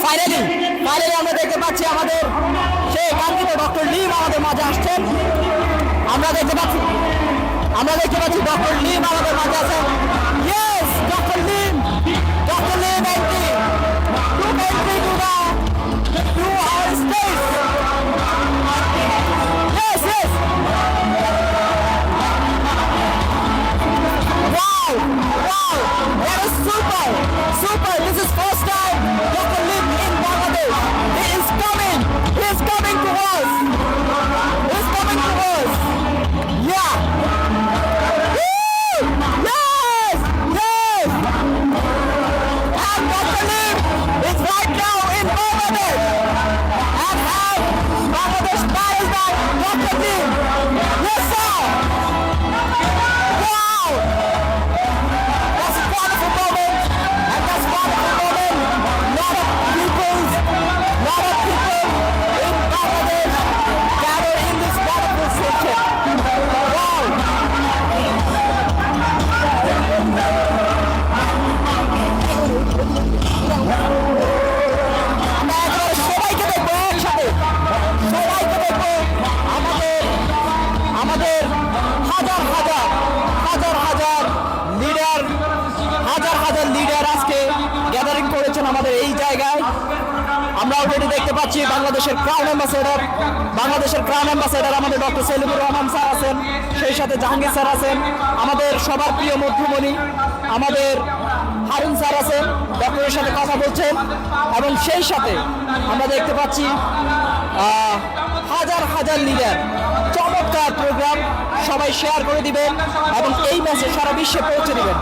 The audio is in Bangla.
ফাইনালি আমরা দেখতে পাচ্ছি আমাদের সেই কাঙ্ক্ষিত ডক্টর লিম আমাদের মাঝে আসছেন। আমরা দেখতে পাচ্ছি ডক্টর লিম আমাদের মাঝে আছেন। Yes, doctor Lim entry to our stage. Yes. Wow, that is super. This is first time Dr. Lim in Bangladesh. He is coming to us. Yeah. Woo! Yes. And Dr. Lim is right now in Bangladesh. And Bangladesh President Dr. Lim. Yes, sir. Wow. That's a wonderful moment. Lot of people in Bangladesh gather in this wonderful session. Wow. আমরা একেবারে সবাইকে দেখবো একসাথে। আমাদের হাজার লিডার আজকে গ্যাদারিং করেছেন আমাদের এই জায়গায়। আমরা অলরেডি দেখতে পাচ্ছি বাংলাদেশের ক্রাউন অ্যাম্বাসেডর আমাদের ডক্টর সেলিমুর রহমান স্যার আছেন, সেই সাথে জাহাঙ্গীর স্যার আছেন, আমাদের সবার প্রিয় মধ্যমণি আমাদের হারুন স্যার আছেন, ডক্টরের সাথে কথা বলছেন। এবং সেই সাথে আমরা দেখতে পাচ্ছি হাজার লিডার। চমৎকার প্রোগ্রাম, সবাই শেয়ার করে দিবেন এবং এই মেসেজ সারা বিশ্বে পৌঁছে দিবেন।